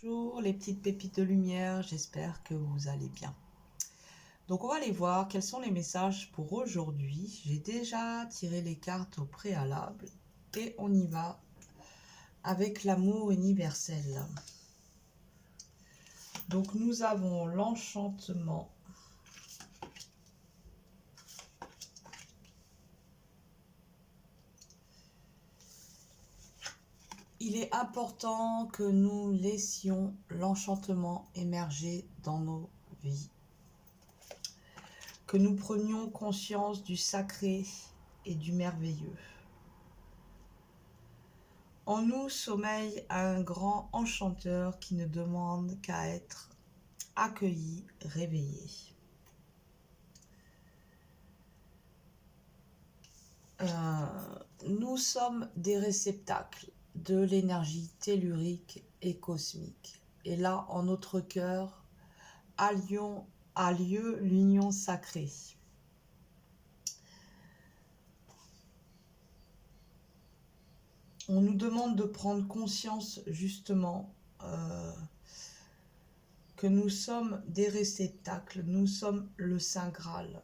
Bonjour les petites pépites de lumière, j'espère que vous allez bien. Donc on va aller voir quels sont les messages pour aujourd'hui. J'ai déjà tiré les cartes au préalable et on y va avec l'amour universel. Donc nous avons l'enchantement. Il est important que nous laissions l'enchantement émerger dans nos vies. Que nous prenions conscience du sacré et du merveilleux. En nous sommeille un grand enchanteur qui ne demande qu'à être accueilli, réveillé. Nous sommes des réceptacles de l'énergie tellurique et cosmique. Et là, en notre cœur, a lieu l'union sacrée. On nous demande de prendre conscience justement que nous sommes des réceptacles, nous sommes le Saint Graal.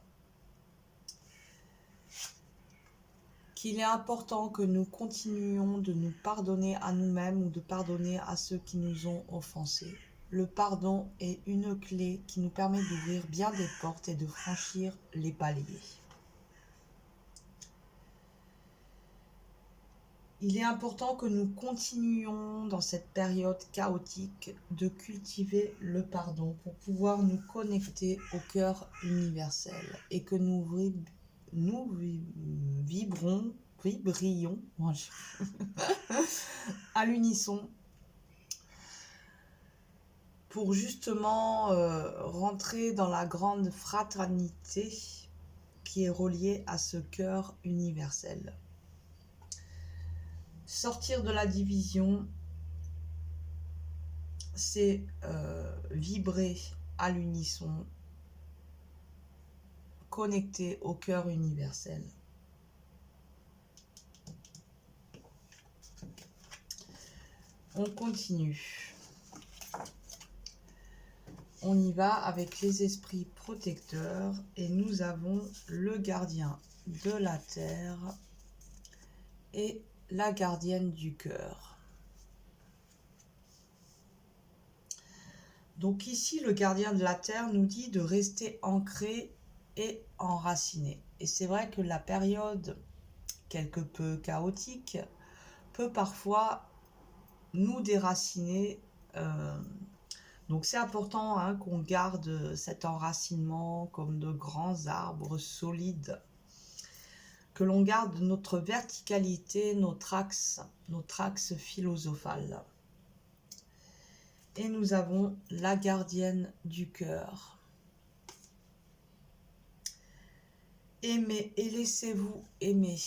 Qu'il est important que nous continuions de nous pardonner à nous-mêmes ou de pardonner à ceux qui nous ont offensés. Le pardon est une clé qui nous permet d'ouvrir bien des portes et de franchir les paliers. Il est important que nous continuions dans cette période chaotique de cultiver le pardon pour pouvoir nous connecter au cœur universel et que nous vibrions à l'unisson pour justement rentrer dans la grande fraternité qui est reliée à ce cœur universel. Sortir de la division, c'est vibrer à l'unisson, connecté au cœur universel. On continue. On y va avec les esprits protecteurs et nous avons le gardien de la terre et la gardienne du cœur. Donc ici, le gardien de la terre nous dit de rester ancré et enraciné. Et c'est vrai que la période quelque peu chaotique peut parfois nous déraciner. Donc c'est important qu'on garde cet enracinement comme de grands arbres solides, que l'on garde notre verticalité, notre axe philosophal. Et nous avons la gardienne du cœur. Aimez et laissez-vous aimer.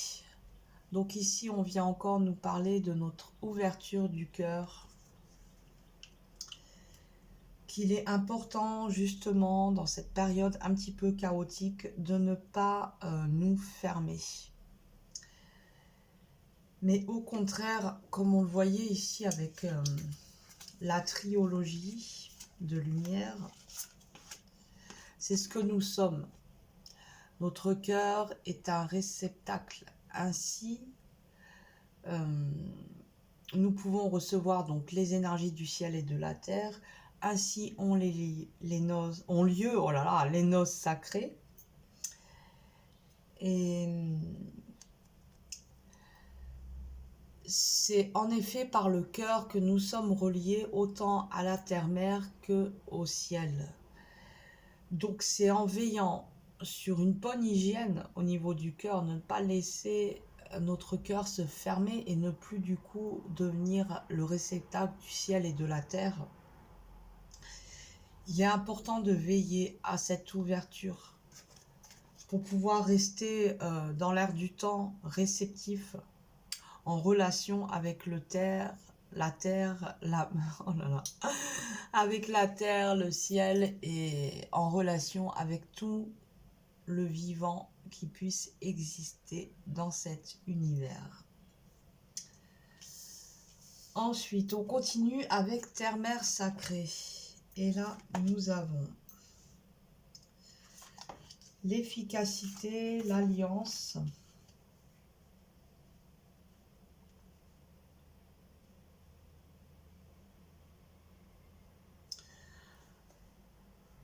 Donc ici, on vient encore nous parler de notre ouverture du cœur. Qu'il est important justement dans cette période un petit peu chaotique de ne pas nous fermer. Mais au contraire, comme on le voyait ici avec la triologie de lumière, c'est ce que nous sommes. Notre cœur est un réceptacle. Ainsi, nous pouvons recevoir donc les énergies du ciel et de la terre. Ainsi ont lieu les noces sacrées. Et c'est en effet par le cœur que nous sommes reliés autant à la terre-mère qu'au ciel. Donc c'est en veillant sur une bonne hygiène au niveau du cœur, ne pas laisser notre cœur se fermer et ne plus du coup devenir le réceptacle du ciel et de la terre. Il est important de veiller à cette ouverture pour pouvoir rester dans l'air du temps réceptif, en relation avec avec la terre, le ciel et en relation avec tout le vivant qui puisse exister dans cet univers. Ensuite, on continue avec Terre-Mère Sacrée. Et là, nous avons l'efficacité, l'alliance.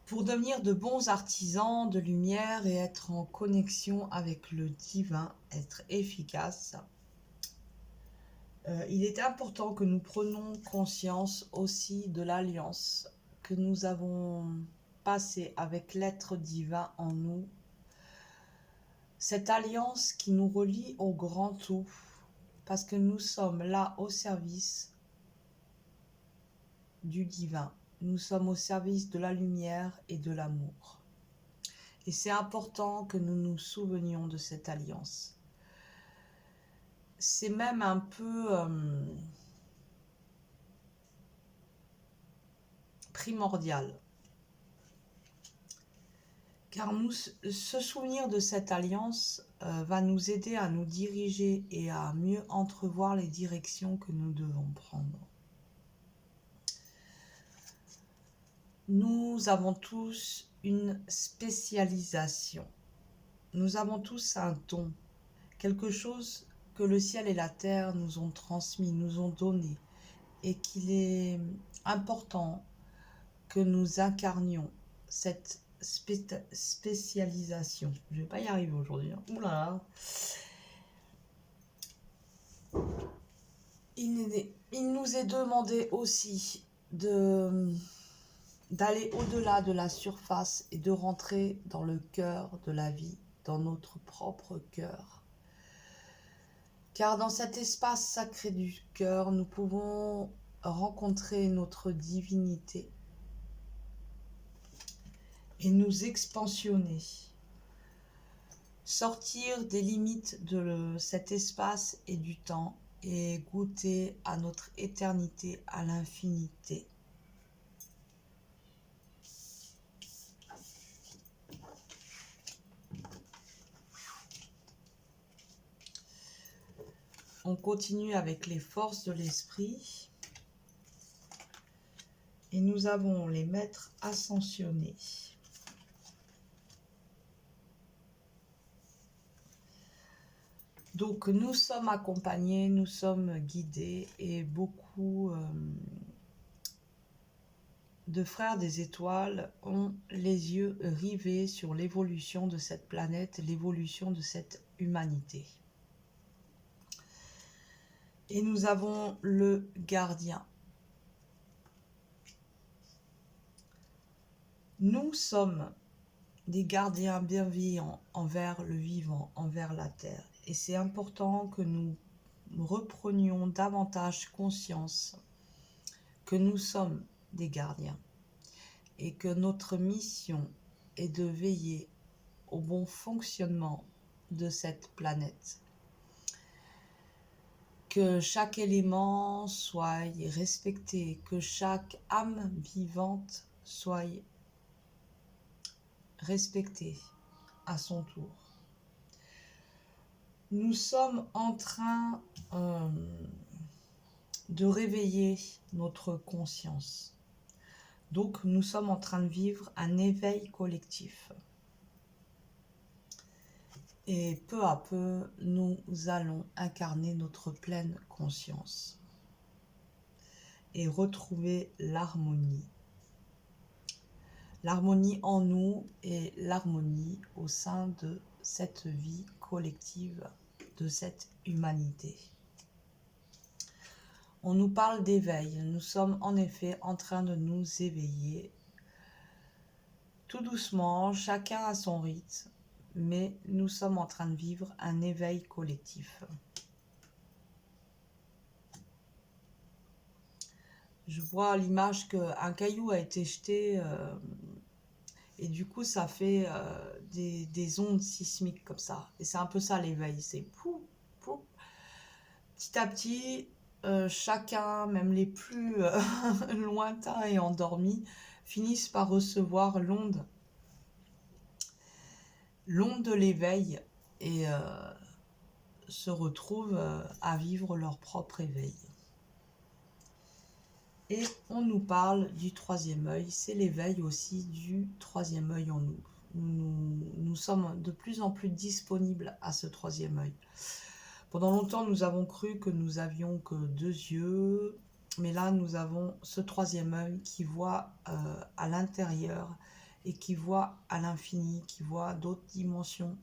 Pour devenir de bons artisans de lumière et être en connexion avec le divin, être efficace, il est important que nous prenions conscience aussi de l'alliance que nous avons passée avec l'être divin en nous. Cette alliance qui nous relie au grand tout, parce que nous sommes là au service du divin. Nous sommes au service de la lumière et de l'amour. Et c'est important que nous nous souvenions de cette alliance. C'est même un peu primordial. Car se souvenir de cette alliance va nous aider à nous diriger et à mieux entrevoir les directions que nous devons prendre. Nous avons tous une spécialisation. Nous avons tous un don, quelque chose que le ciel et la terre nous ont transmis, nous ont donné, et qu'il est important que nous incarnions cette spécialisation. Je ne vais pas y arriver aujourd'hui. Ouh là là. Il nous est demandé aussi d'aller au-delà de la surface et de rentrer dans le cœur de la vie, dans notre propre cœur. Car dans cet espace sacré du cœur, nous pouvons rencontrer notre divinité et nous expansionner, sortir des limites de cet espace et du temps et goûter à notre éternité, à l'infinité. On continue avec les forces de l'esprit et nous avons les maîtres ascensionnés. Donc nous sommes accompagnés, nous sommes guidés et beaucoup de frères des étoiles ont les yeux rivés sur l'évolution de cette planète, l'évolution de cette humanité. Et nous avons le gardien. Nous sommes des gardiens bienveillants envers le vivant, envers la terre. Et c'est important que nous reprenions davantage conscience que nous sommes des gardiens et que notre mission est de veiller au bon fonctionnement de cette planète. Que chaque élément soit respecté, que chaque âme vivante soit respectée à son tour. Nous sommes en train de réveiller notre conscience. Donc nous sommes en train de vivre un éveil collectif. Et peu à peu, nous allons incarner notre pleine conscience et retrouver l'harmonie. L'harmonie en nous et l'harmonie au sein de cette vie collective, de cette humanité. On nous parle d'éveil. Nous sommes en effet en train de nous éveiller tout doucement, chacun à son rythme. Mais nous sommes en train de vivre un éveil collectif. Je vois à l'image qu'un caillou a été jeté et du coup ça fait des ondes sismiques comme ça. Et c'est un peu ça l'éveil, c'est pouf, pouf. Petit à petit, chacun, même les plus lointains et endormis, finissent par recevoir l'onde de l'éveil et se retrouvent à vivre leur propre éveil. Et on nous parle du troisième œil, c'est l'éveil aussi du troisième œil en nous. Nous sommes de plus en plus disponibles à ce troisième œil. Pendant longtemps, nous avons cru que nous avions que deux yeux, mais là, nous avons ce troisième œil qui voit à l'intérieur et qui voit à l'infini, qui voit d'autres dimensions.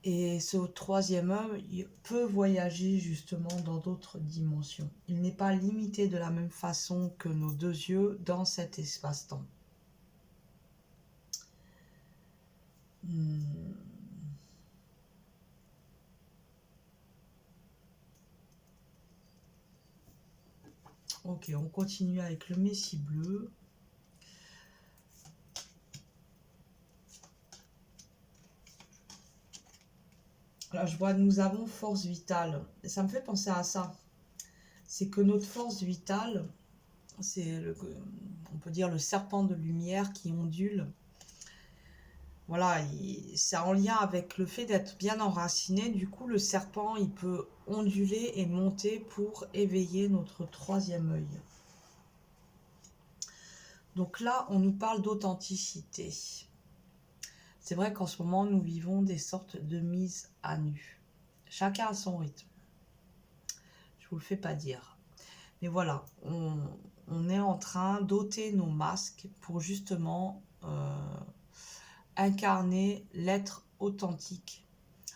Et ce troisième œil peut voyager justement dans d'autres dimensions. Il n'est pas limité de la même façon que nos deux yeux dans cet espace-temps. Ok, on continue avec le Messie bleu. Là, je vois, nous avons force vitale. Et ça me fait penser à ça. C'est que notre force vitale, c'est, on peut dire, le serpent de lumière qui ondule. Voilà, c'est en lien avec le fait d'être bien enraciné. Du coup, le serpent, il peut onduler et monter pour éveiller notre troisième œil. Donc là, on nous parle d'authenticité. C'est vrai qu'en ce moment, nous vivons des sortes de mises à nu. Chacun a son rythme. Je vous le fais pas dire. Mais voilà, on est en train d'ôter nos masques pour justement incarner l'être authentique,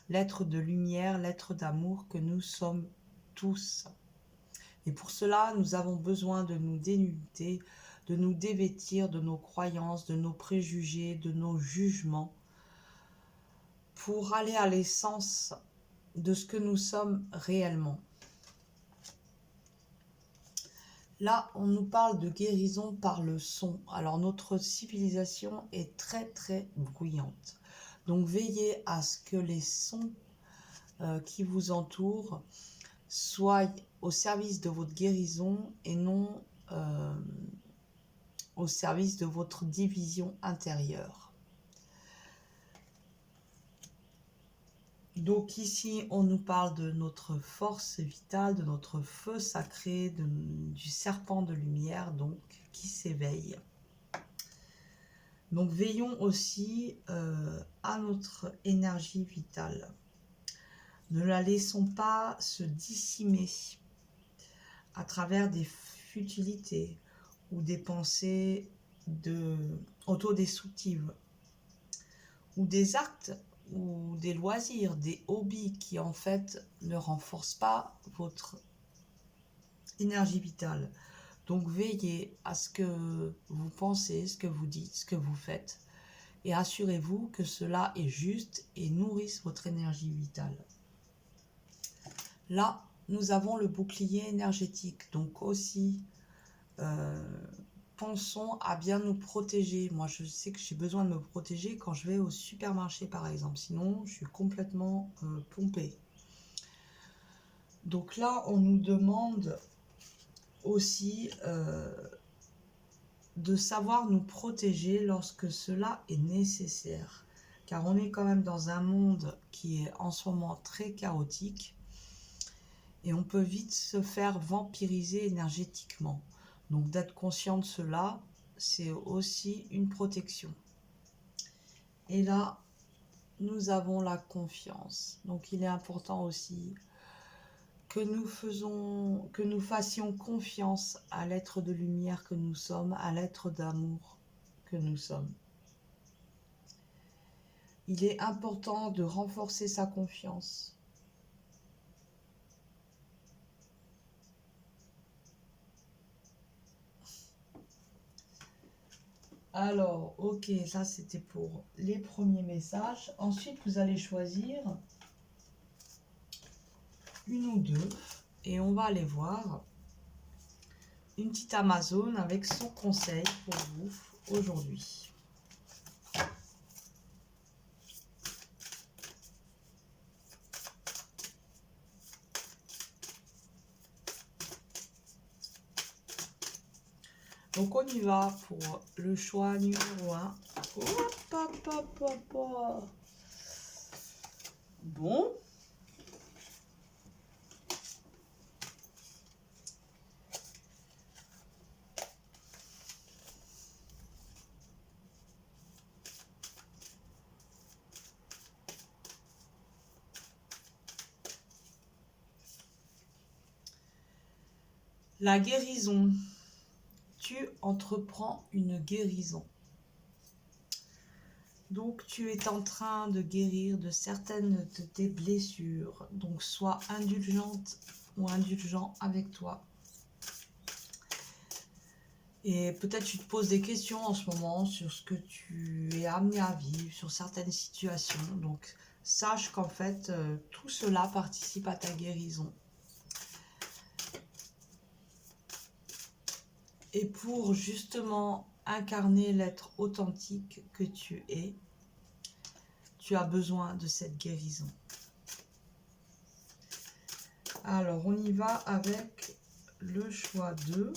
l'être de lumière, l'être d'amour que nous sommes tous. Et pour cela, nous avons besoin de nous dénuder, de nous dévêtir de nos croyances, de nos préjugés, de nos jugements, pour aller à l'essence de ce que nous sommes réellement. Là, on nous parle de guérison par le son. Alors, notre civilisation est très, très bruyante. Donc, veillez à ce que les sons qui vous entourent soient au service de votre guérison et non au service de votre division intérieure. Donc ici, on nous parle de notre force vitale, de notre feu sacré, du serpent de lumière, donc, qui s'éveille. Donc veillons aussi à notre énergie vitale. Ne la laissons pas se dissimer à travers des futilités ou des pensées autodestructives ou des actes ou des loisirs, des hobbies qui en fait ne renforcent pas votre énergie vitale. Donc veillez à ce que vous pensez, ce que vous dites, ce que vous faites et assurez-vous que cela est juste et nourrisse votre énergie vitale. Là, nous avons le bouclier énergétique, donc aussi pensons à bien nous protéger. Moi, je sais que j'ai besoin de me protéger quand je vais au supermarché, par exemple. Sinon, je suis complètement pompée. Donc là, on nous demande aussi de savoir nous protéger lorsque cela est nécessaire. Car on est quand même dans un monde qui est en ce moment très chaotique et on peut vite se faire vampiriser énergétiquement. Donc d'être conscient de cela, c'est aussi une protection. Et là, nous avons la confiance. Donc il est important aussi que nous fassions confiance à l'être de lumière que nous sommes, à l'être d'amour que nous sommes. Il est important de renforcer sa confiance. Alors, ok, ça c'était pour les premiers messages. Ensuite, vous allez choisir une ou deux et on va aller voir une petite Amazone avec son conseil pour vous aujourd'hui. Donc on y va pour le choix numéro 1. Bon. La guérison. Tu entreprends une guérison. Donc, tu es en train de guérir de certaines de tes blessures. Donc, sois indulgente ou indulgent avec toi. Et peut-être tu te poses des questions en ce moment sur ce que tu es amené à vivre, sur certaines situations. Donc, sache qu'en fait, tout cela participe à ta guérison. Et pour justement incarner l'être authentique que tu es, tu as besoin de cette guérison. Alors, on y va avec le choix 2.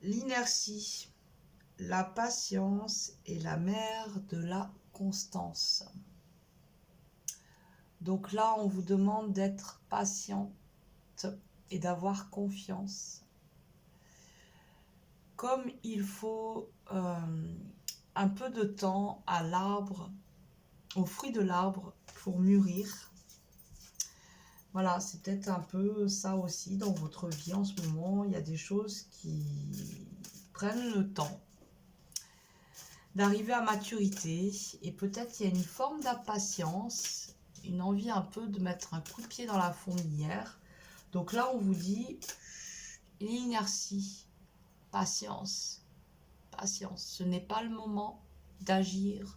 L'inertie, la patience est la mère de la constance. Donc là, on vous demande d'être patiente et d'avoir confiance. Comme il faut un peu de temps à l'arbre, au fruit de l'arbre pour mûrir. Voilà, c'est peut-être un peu ça aussi dans votre vie en ce moment. Il y a des choses qui prennent le temps d'arriver à maturité et peut-être il y a une forme d'impatience, une envie un peu de mettre un coup de pied dans la fourmilière. Donc là, on vous dit l'inertie, patience, patience. Ce n'est pas le moment d'agir.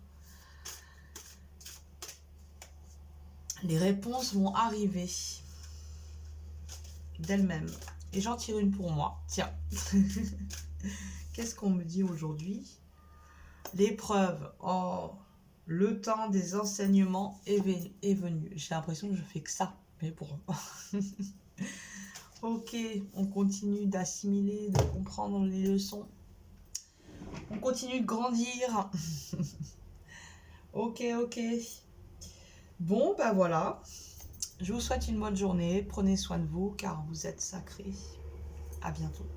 Les réponses vont arriver d'elles-mêmes. Et j'en tire une pour moi. Tiens, qu'est-ce qu'on me dit aujourd'hui? L'épreuve. Oh, le temps des enseignements est venu. J'ai l'impression que je fais que ça. Mais bon. Ok, on continue d'assimiler, de comprendre les leçons. On continue de grandir. Ok. Bon, ben voilà. Je vous souhaite une bonne journée. Prenez soin de vous car vous êtes sacrés. À bientôt.